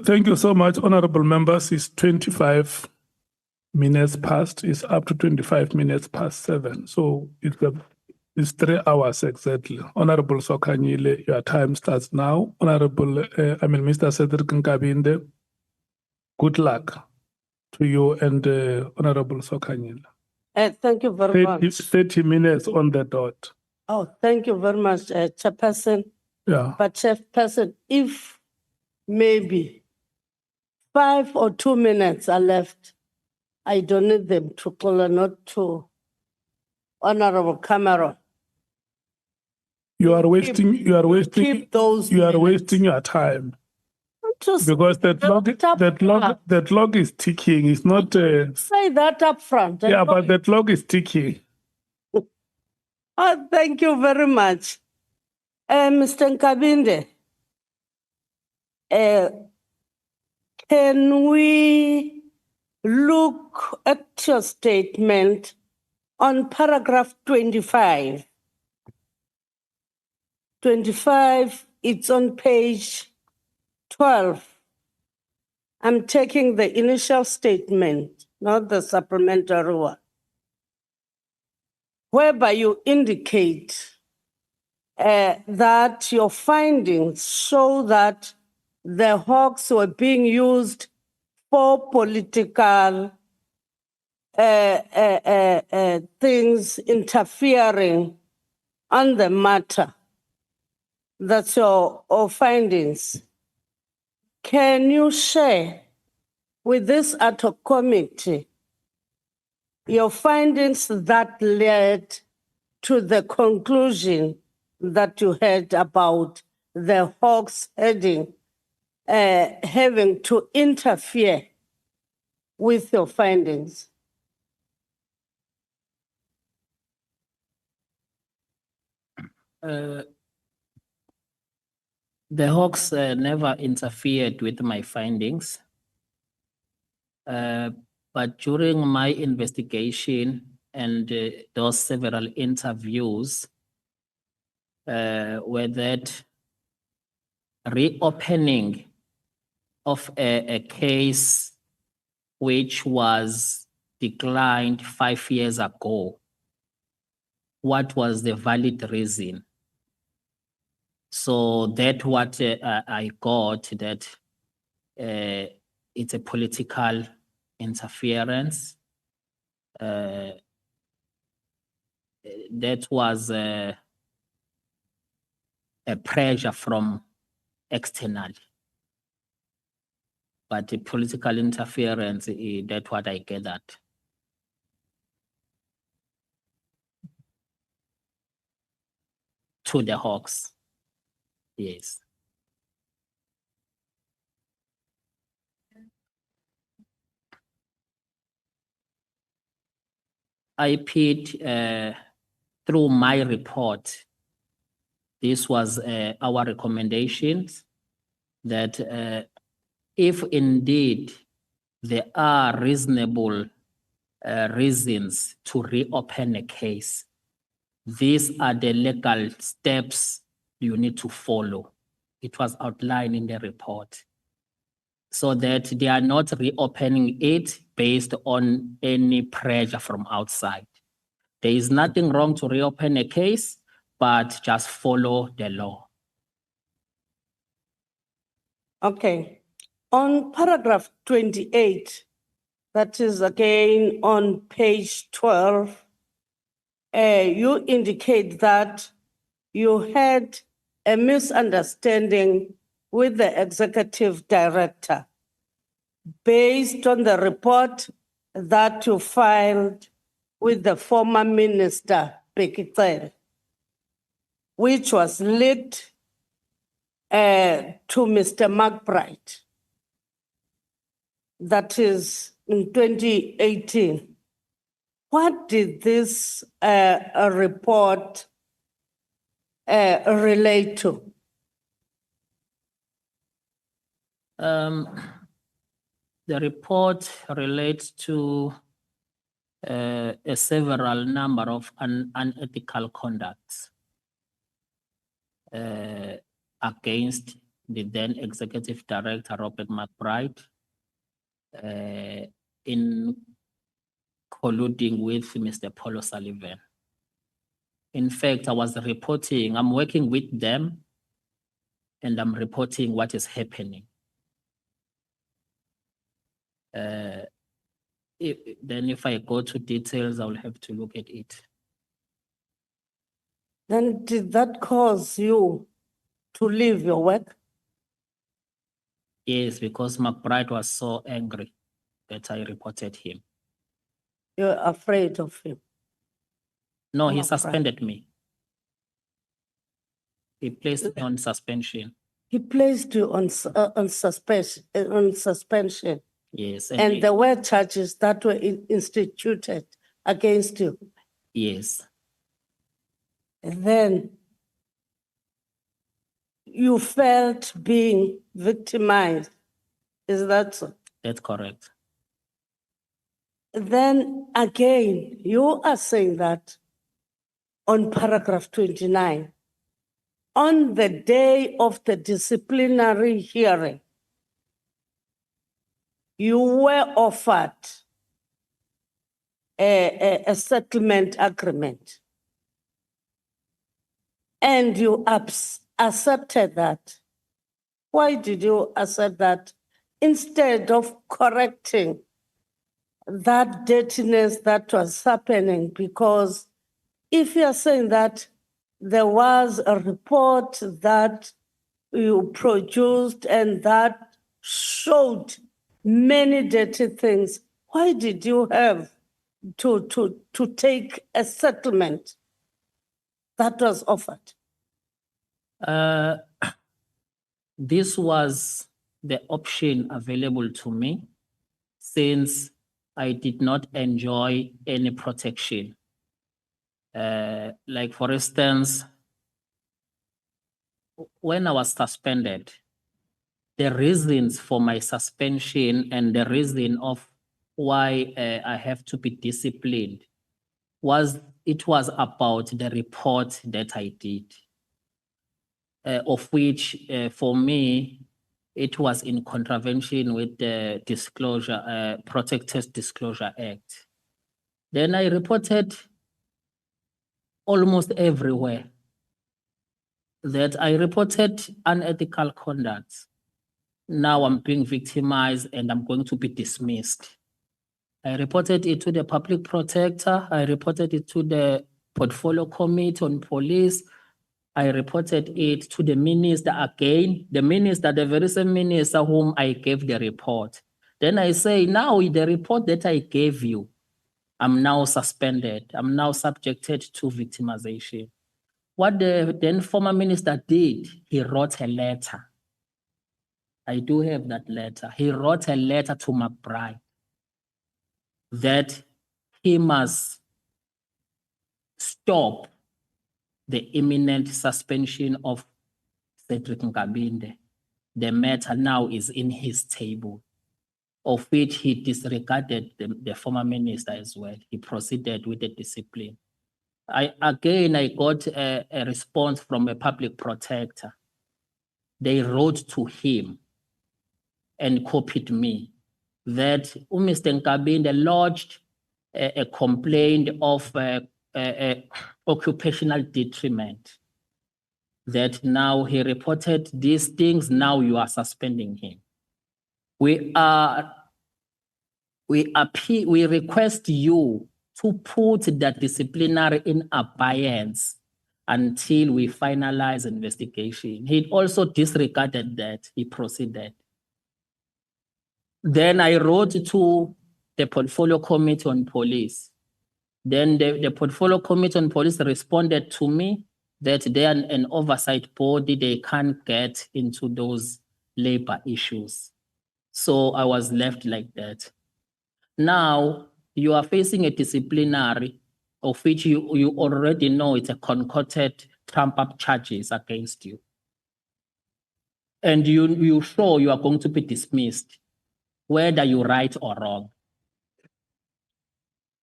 Thank you so much, honorable members. It's 25 minutes past. It's up to 25 minutes past 7. So it's 3 hours exactly. Honorable Sokhanyile, your time starts now. Mr. Cedric Nkabinde, good luck to you and Honorable Sokhanyile. Thank you very much. 30 minutes on the dot. Oh, thank you very much, Chairperson. Yeah. But Chairperson, if maybe 5 or 2 minutes are left, I donate them to Kola, not to Honorable Cameron. You are wasting keep those you are minutes. wasting your time. Just Because that clock is ticking. It's not say that up front. yeah, but the clock is ticking. Oh, thank you very much. Mr. Nkabinde, can we look at your statement on paragraph 25? 25, it's on page 12. I'm taking the initial statement, not the supplementary one, whereby you indicate that your findings show that the hawks were being used for political things interfering on the matter. That's your findings. Can you share with this ad hoc committee your findings that led to the conclusion that you had about the hawks having to interfere with your findings? The hawks never interfered with my findings. But during my investigation and those several interviews, were that reopening of a case which was declined 5 years ago. What was the valid reason? So that what I got, that it's a political interference. That was a pressure from externally. But the political interference, that's what I gathered. To the hawks, yes. IPID, through my report, this was our recommendations that if indeed there are reasonable reasons to reopen a case, these are the legal steps you need to follow. It was outlined in the report, so that they are not reopening it based on any pressure from outside. There is nothing wrong to reopen a case, but just follow the law. Okay. On paragraph 28, that is again on page 12, you indicate that you had a misunderstanding with the executive director based on the report that you filed with the former minister, Bekitele, which was leaked to Mr. McBride. That is in 2018. What did this report relate to? The report relates to a several number of unethical conducts against the then Executive Director, Robert McBride, in colluding with Mr. Paul O'Sullivan. In fact, I was reporting, I'm working with them and I'm reporting what is happening. Then if I go to details, I'll have to look at it. Then did that cause you to leave your work? Yes, because McBride was so angry that I reported him. You're afraid of him. No, he McBride. suspended me. He placed me on suspension. He placed you on suspension. Yes. And there were charges that were instituted against you. Yes. And then you felt being victimized. Is that so? That's correct. Then again, you are saying that on paragraph 29, on the day of the disciplinary hearing, you were offered a settlement agreement. And you accepted that. Why did you accept that instead of correcting that dirtiness that was happening? Because if you're saying that there was a report that you produced and that showed many dirty things, why did you have to take a settlement that was offered? This was the option available to me since I did not enjoy any protection. Like for instance, when I was suspended, the reasons for my suspension and the reason of why I have to be disciplined was about the report that I did, of which for me, it was in contravention with the Protectors Disclosure Act. Then I reported almost everywhere that I reported unethical conduct. Now I'm being victimized and I'm going to be dismissed. I reported it to the public protector. I reported it to the portfolio committee on police. I reported it to the minister again, the very same minister whom I gave the report. Then I say, now the report that I gave you, I'm now suspended. I'm now subjected to victimization. What the then former minister did, he wrote a letter. I do have that letter. He wrote a letter to McBride that he must stop the imminent suspension of Cedric Nkabinde. The matter now is in his table, of which he disregarded the former minister as well. He proceeded with the discipline. I got a response from a public protector. They wrote to him and copied me that Mr. Nkabinde lodged a complaint of occupational detriment, that now he reported these things, now you are suspending him. We request you to put that disciplinary in abeyance until we finalize investigation. He also disregarded that. He proceeded. Then I wrote to the portfolio committee on police. Then the portfolio committee on police responded to me that they are an oversight body, they can't get into those labor issues. So I was left like that. Now you are facing a disciplinary of which you already know it's a concocted trump-up charges against you. And you show you are going to be dismissed, whether you're right or wrong.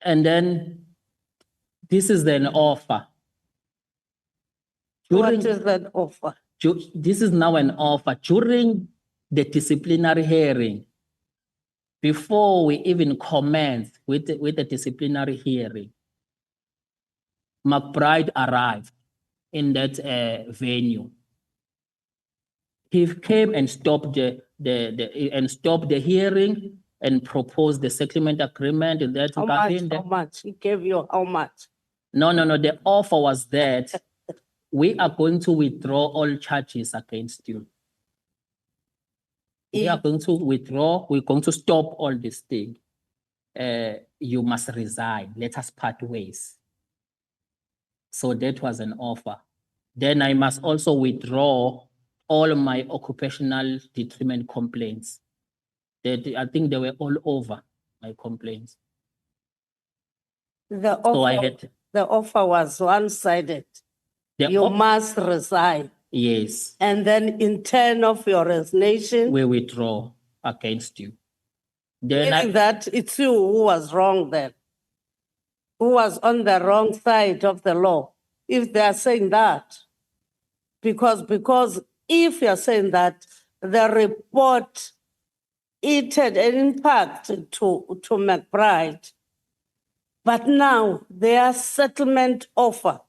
And then this is an offer. What is that offer? this is now an offer during the disciplinary hearing. Before we even commence with the disciplinary hearing, McBride arrived in that venue. He came and stopped the hearing and proposed the settlement agreement that How much? He gave you how much? No. The offer was that we are going to withdraw all charges against you. We are going to withdraw. We're going to stop all this thing. You must resign. Let us part ways. So that was an offer. Then I must also withdraw all my occupational detriment complaints. I think they were all over, my complaints. The So the offer was one-sided. the You op- must resign. Yes, And then in turn of your resignation, we withdraw against you. Then meaning that it's you who was wrong then, who was on the wrong side of the law, if they are saying that. Because if you're saying that the report, it had an impact to McBride, but now their settlement offer,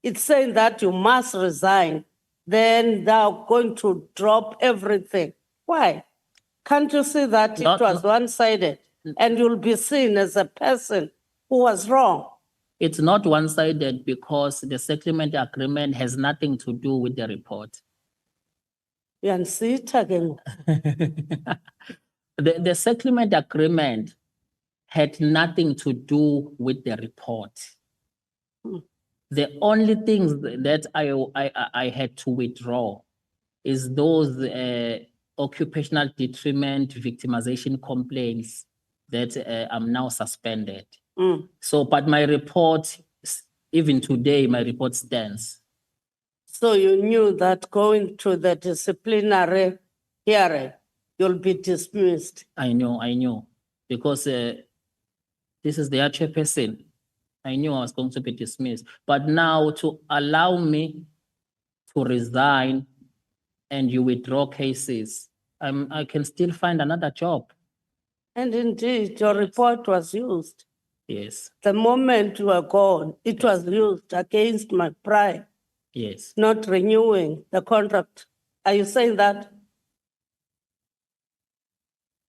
it's saying that you must resign, then they're going to drop everything. Why? Can't you see that it was one-sided and you'll be seen as a person who was wrong? it's not one-sided because the settlement agreement has nothing to do with the report. Uyanisitha ke ngoku. The settlement agreement had nothing to do with the report. The only things that I had to withdraw is those occupational detriment victimization complaints that I'm now suspended. So, but my report, even today, my report stands. So you knew that going to the disciplinary hearing, you'll be dismissed. I know, because this is the chairperson. I knew I was going to be dismissed. But now to allow me to resign and you withdraw cases, I can still find another job. And indeed, your report was used. Yes, The moment you were gone, it was used against McBride, yes. not renewing the contract. Are you saying that?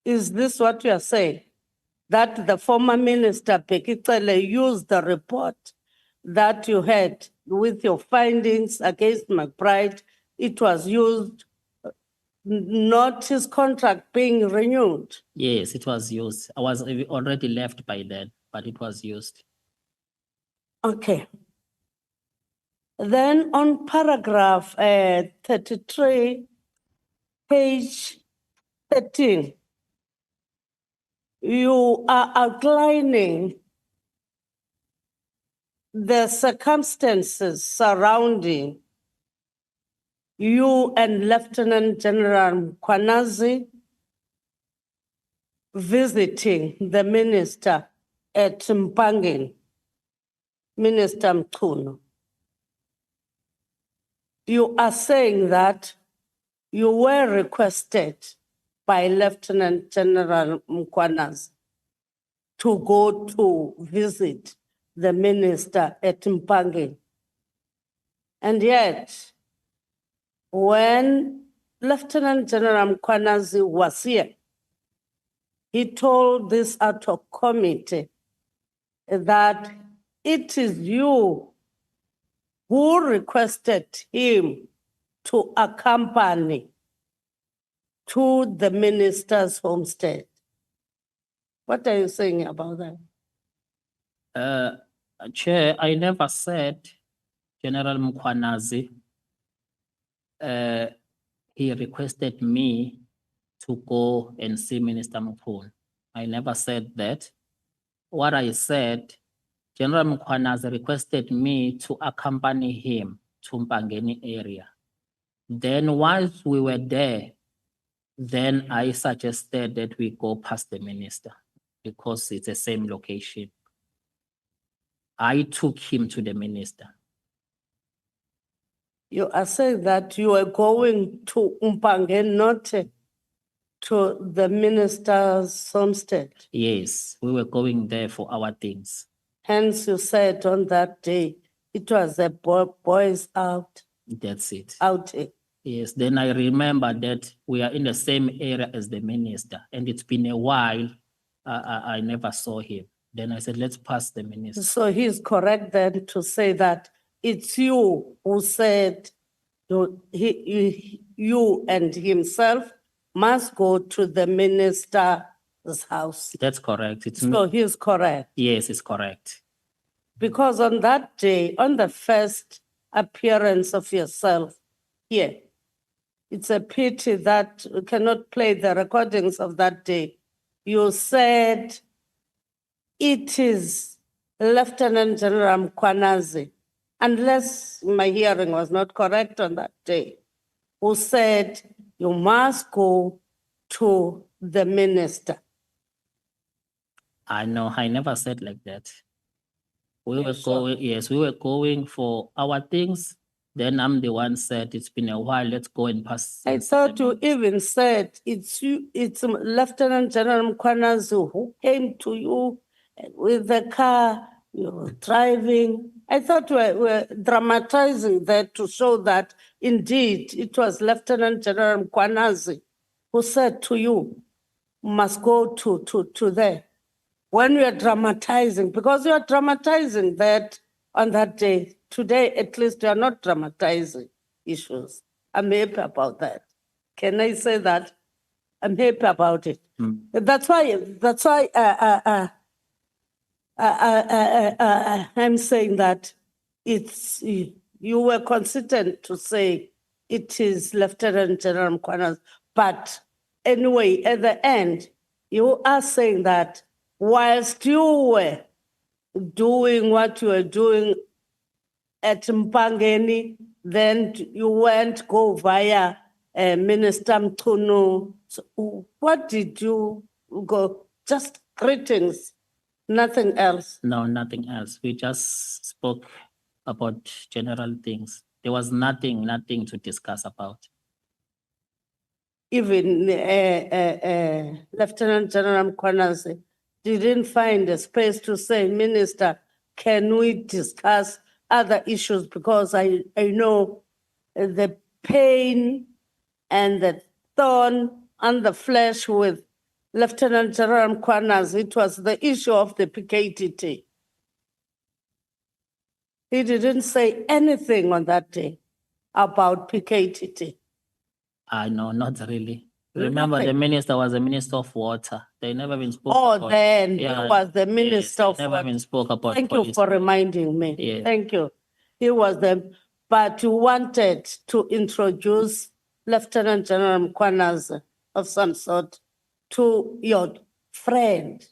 Is this what you are saying? That the former minister, Bekicele, used the report that you had with your findings against McBride, it was used, not his contract being renewed. Yes, it was used. I was already left by then, but it was used. Okay. Then on paragraph 33, page 13, you are outlining the circumstances surrounding you and Lieutenant General Mkhwanazi visiting the minister at Mpangeni, Minister Mchunu. You are saying that you were requested by Lieutenant General Mkhwanazi to go to visit the minister at Mpangeni. And yet, when Lieutenant General Mkhwanazi was here, he told this ad hoc committee that it is you who requested him to accompany to the minister's homestead. What are you saying about that? Chair, I never said General Mkhwanazi, he requested me to go and see Minister Mkhunu. I never said that. What I said, General Mkhwanazi requested me to accompany him to Mpangeni area. Then once we were there, then I suggested that we go past the minister because it's the same location. I took him to the minister. You are saying that you are going to Mpange, not to the minister's homestead. Yes, we were going there for our things. Hence, you said on that day it was a boys out That's it. outing. Yes, then I remember that we are in the same area as the minister, and it's been a while. I never saw him. Then I said, let's pass the minister. So he's correct then to say that it's you who said you and himself must go to the minister's house. That's correct. It's So he's correct. yes, it's correct. Because on that day, on the first appearance of yourself here, it's a pity that we cannot play the recordings of that day. You said it is Lieutenant General Mkwanazi, unless my hearing was not correct on that day, who said you must go to the minister. I know, I never said like that. We were sure? going, yes, we were going for our things. Then I'm the one said, it's been a while, let's go and pass. I thought you even said it's you, it's Lieutenant General Mkwanazi who came to you with the car, you were driving. I thought we were dramatizing that to show that indeed it was Lieutenant General Mkwanazi who said to you, must go to there. When we are dramatizing, because you are dramatizing that on that day, today at least you are not dramatizing issues. I'm happy about that. Can I say that? I'm happy about it. That's why I'm saying that it's you were consistent to say it is Lieutenant General Mkwanazi, but anyway, at the end, you are saying that whilst you were doing what you were doing at Mpangeni, then you went go via Minister Mchunu. So what did you go? Just greetings, nothing else. No, nothing else. We just spoke about general things. There was nothing to discuss about. Even Lieutenant General Mkwanazi didn't find a space to say, Minister, can we discuss other issues? Because I know the pain and the thorn on the flesh with Lieutenant General Mkwanazi, it was the issue of the PKTT. He didn't say anything on that day about PKTT. No, not really. Remember, the Nothing. minister was the minister of water. They never been spoke Oh, about. then he Yeah, was the yes, minister they of never water. been spoke about. Thank you policy. for reminding me. Yeah. Thank you. He was the, but you wanted to introduce Lieutenant General Mkwanazi of some sort to your friend.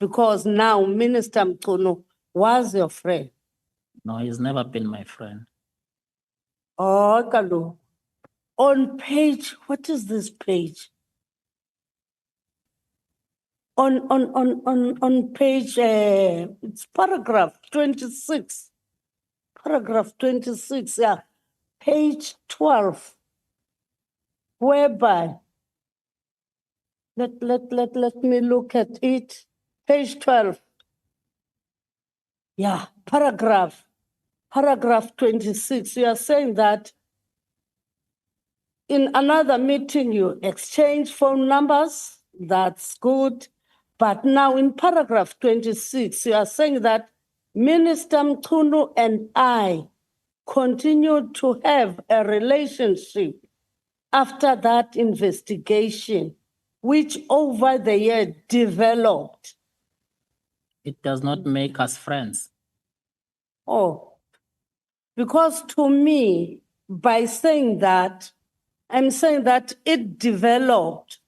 Because now Minister Mchunu was your friend. No, he's never been my friend. Oh, Kalu. On page, what is this page? On page, it's paragraph 26. Paragraph 26, yeah. Page 12. Whereby, let me look at it. Page 12. Yeah, paragraph 26. You are saying that in another meeting you exchange phone numbers. That's good. But now in paragraph 26, you are saying that Minister Mchunu and I continued to have a relationship after that investigation, which over the year developed. It does not make us friends. Oh, because to me, by saying that, I'm saying that it developed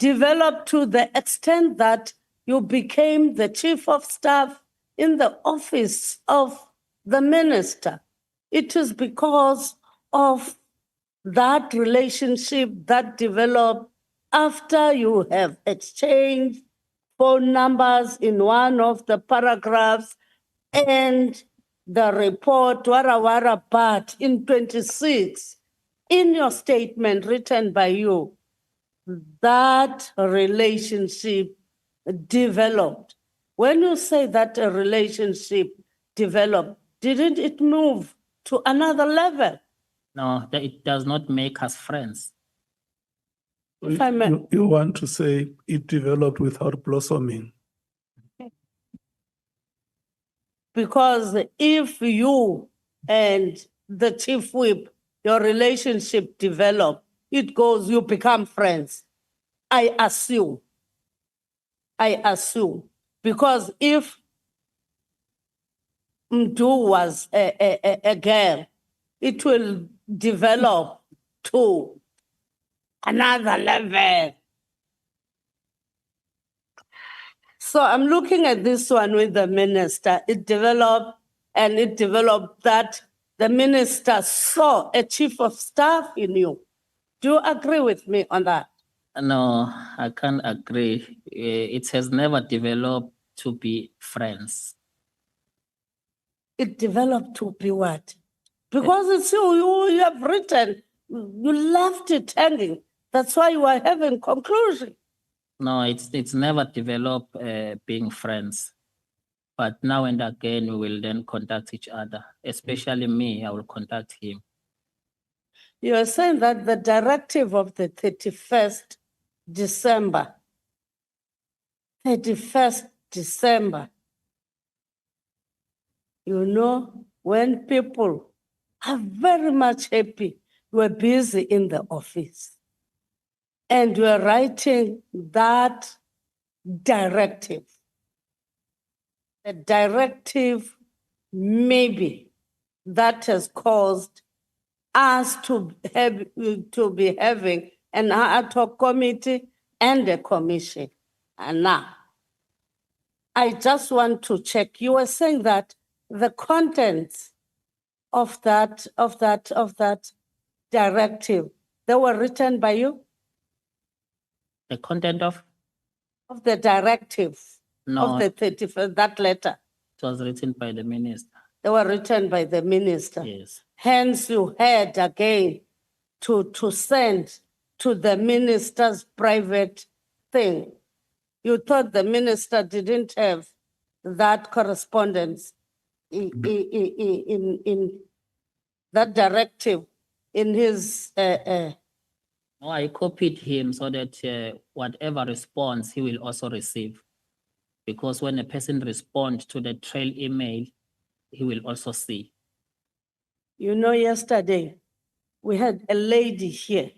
to the extent that you became the chief of staff in the office of the minister. It is because of that relationship that developed after you have exchanged phone numbers in one of the paragraphs, and the report, Wara part in 26, in your statement written by you, that relationship developed. When you say that a relationship developed, didn't it move to another level? No, it does not make us friends. If I may. You want to say it developed without blossoming. Because if you and the chief whip, your relationship develop, it goes, you become friends. I assume. Because if Mdu was a girl, it will develop to another level. So I'm looking at this one with the minister. It developed that the minister saw a chief of staff in you. Do you agree with me on that? No, I can't agree. It has never developed to be friends. It developed to be what? Because it's you have written, you left it hanging. That's why you are having conclusion. No, it's never developed being friends. But now and again, we will then contact each other. Especially me, I will contact him. You are saying that the directive of the 31st December, you know, when people are very much happy, we're busy in the office. And we're writing that directive. A directive maybe that has caused us to be having an ad hoc committee and a commission. And now, I just want to check. You were saying that the contents of that directive, they were written by you? The content of The directive No. of the 31st, that letter, it was written by the minister. they were written by the minister. Yes. Hence, you had again to send to the minister's private thing. You thought the minister didn't have that correspondence in that directive in his. No, I copied him so that whatever response he will also receive. Because when a person responds to the trail email, he will also see. You know, yesterday we had a lady here,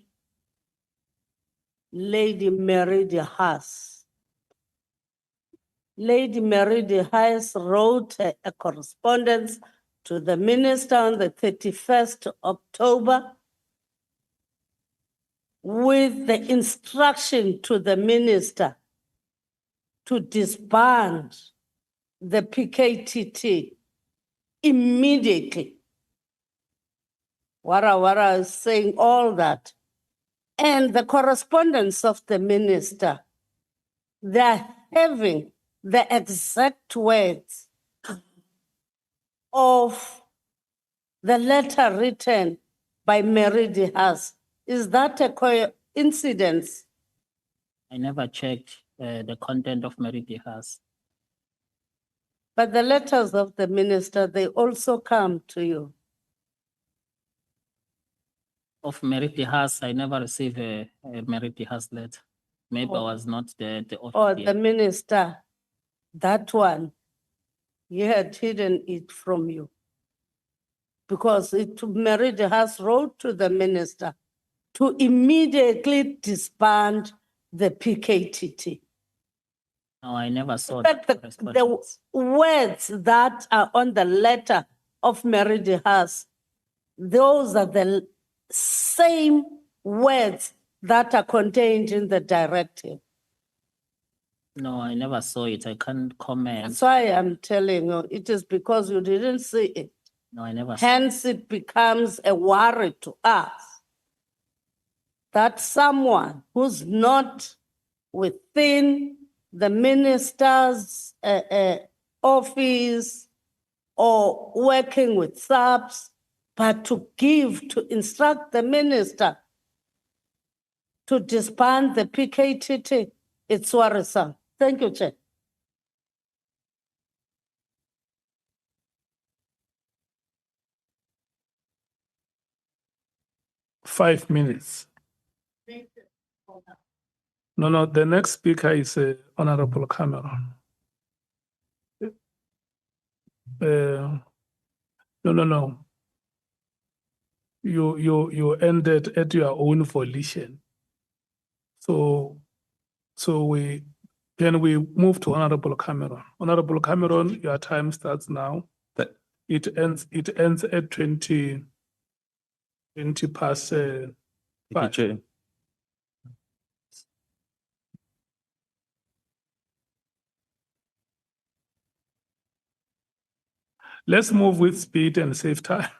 Lady Mary de Haas. Lady Mary de Haas wrote a correspondence to the minister on the 31st October with the instruction to the minister to disband the PKTT immediately. Wara is saying all that. And the correspondence of the minister, they're having the exact words of the letter written by Mary de Haas. Is that a coincidence? I never checked the content of Mary de Haas. But the letters of the minister, they also come to you. Of Mary de Haas, I never received a Mary de Haas letter. Maybe I was not the Or officer. the minister, that one, he had hidden it from you. Because Mary de Haas wrote to the minister to immediately disband the PKTT. No, I never saw In fact, that the correspondence. words that are on the letter of Mary de Haas, those are the same words that are contained in the directive. No, I never saw it. I can't comment. That's why I'm telling you, it is because you didn't see it. No, I never saw Hence, it becomes a worry to us that someone who's not within the minister's office or working with subs, but to instruct the minister to disband the PKTT, it's worrisome. Thank you, Chair. Five minutes. No, the next speaker is Honorable Cameron. No. You ended at your own volition. So can we move to Honorable Cameron? Honorable Cameron, your time starts now. It ends at 20 past Thank you, 5. Chair. Let's move with speed and save time.